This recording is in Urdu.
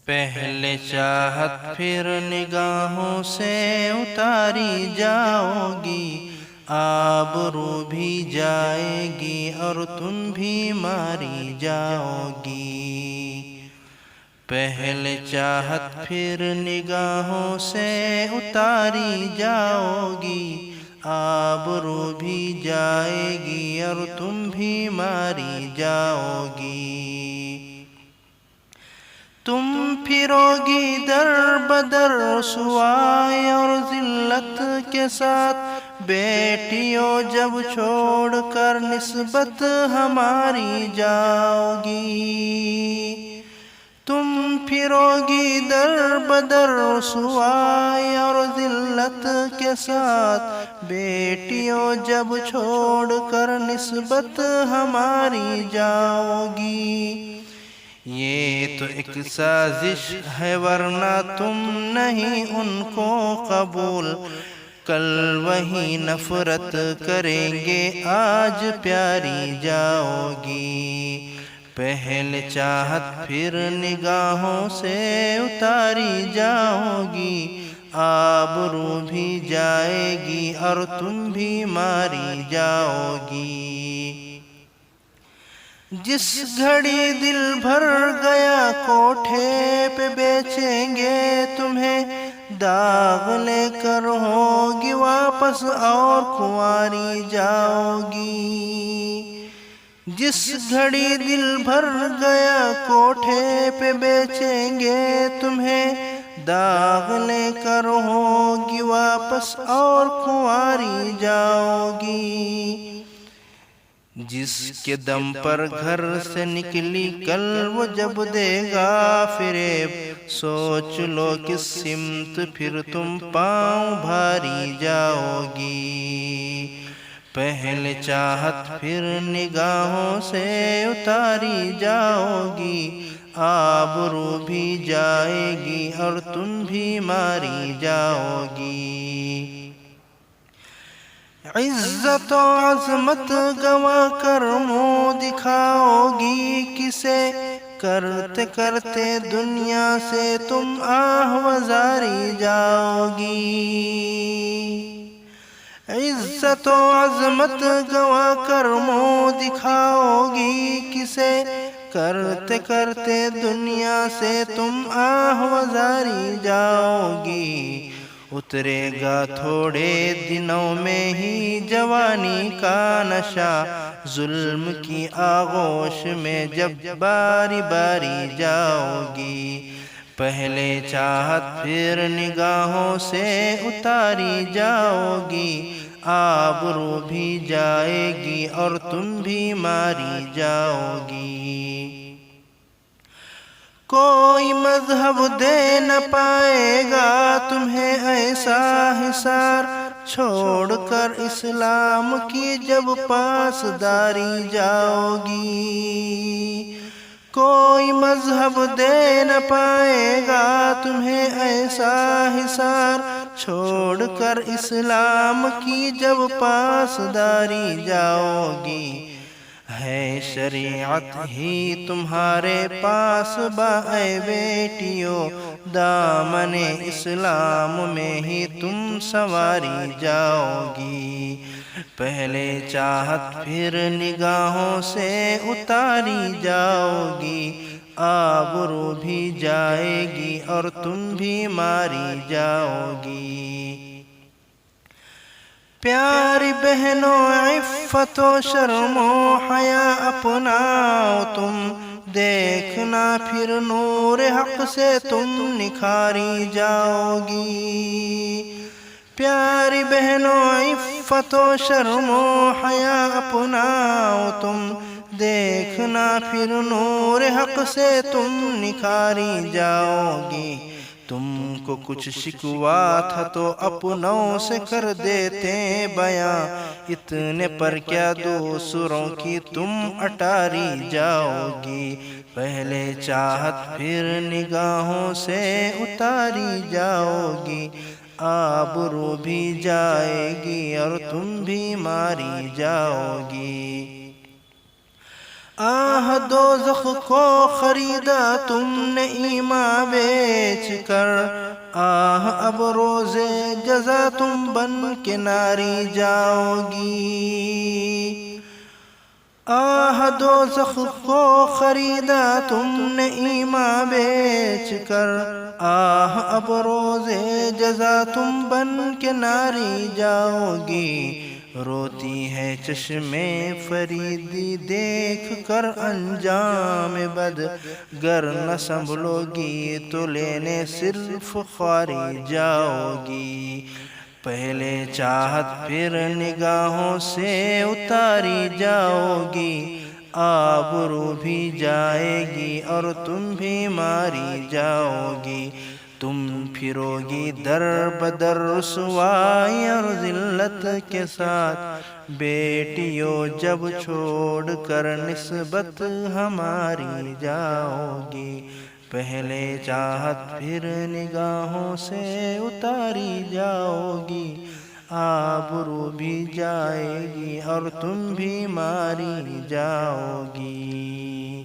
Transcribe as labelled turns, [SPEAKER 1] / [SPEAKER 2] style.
[SPEAKER 1] پہلے چاہت پھر نگاہوں سے اتاری جاؤ گی، آبرو بھی جائے گی اور تم بھی ماری جاؤ گی۔ پہلے چاہت پھر نگاہوں سے اتاری جاؤ گی، آبرو بھی جائے گی اور تم بھی ماری جاؤ گی۔ تم پھرو گی در بدر رسوائی اور ذلت کے ساتھ، بیٹیوں جب چھوڑ کر نسبت ہماری جاؤ گی۔ تم پھرو گی در بدر رسوائی اور ذلت کے ساتھ، بیٹیوں جب چھوڑ کر نسبت ہماری جاؤ گی۔ یہ تو ایک سازش ہے ورنہ تم نہیں ان کو قبول، کل وہی نفرت کریں گے آج پیاری جاؤ گی۔ پہلے چاہت پھر نگاہوں سے اتاری جاؤ گی، آبرو بھی جائے گی اور تم بھی ماری جاؤ گی۔ جس گھڑی دل بھر گیا کوٹھے پہ بیچیں گے تمہیں، داغ لے کر ہوگی واپس اور کنواری جاؤ گی۔ جس گھڑی دل بھر گیا کوٹھے پہ بیچیں گے تمہیں، داغ لے کر ہوگی واپس اور کنواری جاؤ گی۔ جس کے دم پر گھر سے نکلی کل وہ جب دے گا فریب، سوچ لو کس سمت پھر تم پاؤں بھاری جاؤ گی۔ پہلے چاہت پھر نگاہوں سے اتاری جاؤ گی، آبرو بھی جائے گی اور تم بھی ماری جاؤ گی۔ عزت و عظمت گنوا کر منہ دکھاؤ گی کسے، کرتے کرتے دنیا سے تم آہ وزاری جاؤ گی۔ عزت و عظمت گنوا کر منہ دکھاؤ گی کسے، کرتے کرتے دنیا سے تم آہ وزاری جاؤ گی۔ اترے گا تھوڑے دنوں میں ہی جوانی کا نشہ، ظلم کی آغوش میں جب باری باری جاؤ گی۔ پہلے چاہت پھر نگاہوں سے اتاری جاؤ گی، آبرو بھی جائے گی اور تم بھی ماری جاؤ گی۔ کوئی مذہب دے نہ پائے گا تمہیں ایسا حصار، چھوڑ کر اسلام کی جب پاسداری جاؤ گی۔ کوئی مذہب دے نہ پائے گا تمہیں ایسا حصار، چھوڑ کر اسلام کی جب پاسداری جاؤ گی۔ ہے شریعت ہی تمہارے پاس با اے بیٹیوں، دامن اسلام میں ہی تم سنواری جاؤ گی۔ پہلے چاہت پھر نگاہوں سے اتاری جاؤ گی، آبرو بھی جائے گی اور تم بھی ماری جاؤ گی۔ پیاری بہنوں عفت و شرم و حیا اپناؤ تم، دیکھنا پھر نور حق سے تم نکھاری جاؤ گی۔ پیاری بہنوں عفت و شرم و حیا اپناؤ تم، دیکھنا پھر نور حق سے تم نکھاری جاؤ گی۔ تم کو کچھ شکوا تھا تو اپنوں سے کر دیتے بیاں، اتنے پر کیا دوسروں کی تم اٹاری جاؤ گی۔ پہلے چاہت پھر نگاہوں سے اتاری جاؤ گی، آبرو بھی جائے گی اور تم بھی ماری جاؤ گی۔ آہ دوزخ کو خریدا تم نے ایمان بیچ کر، آہ اب روز جزا تم بن کے ناری جاؤ گی۔ آہ دوزخ کو خریدا تم نے ایمان بیچ کر، آہ اب روز جزا تم بن کے ناری جاؤ گی۔ روتی ہے چشمے فریدی دیکھ کر انجام بد، گر نہ سنبھلو گی تو لینے صرف خواری جاؤ گی۔ پہلے چاہت پھر نگاہوں سے اتاری جاؤ گی، آبرو بھی جائے گی اور تم بھی ماری جاؤ گی۔ تم پھرو گی در بدر رسوائی اور ذلت کے ساتھ، بیٹیوں جب چھوڑ کر نسبت ہماری جاؤ گی۔ پہلے چاہت پھر نگاہوں سے اتاری جاؤ گی، آبرو بھی جائے گی اور تم بھی ماری جاؤ گی۔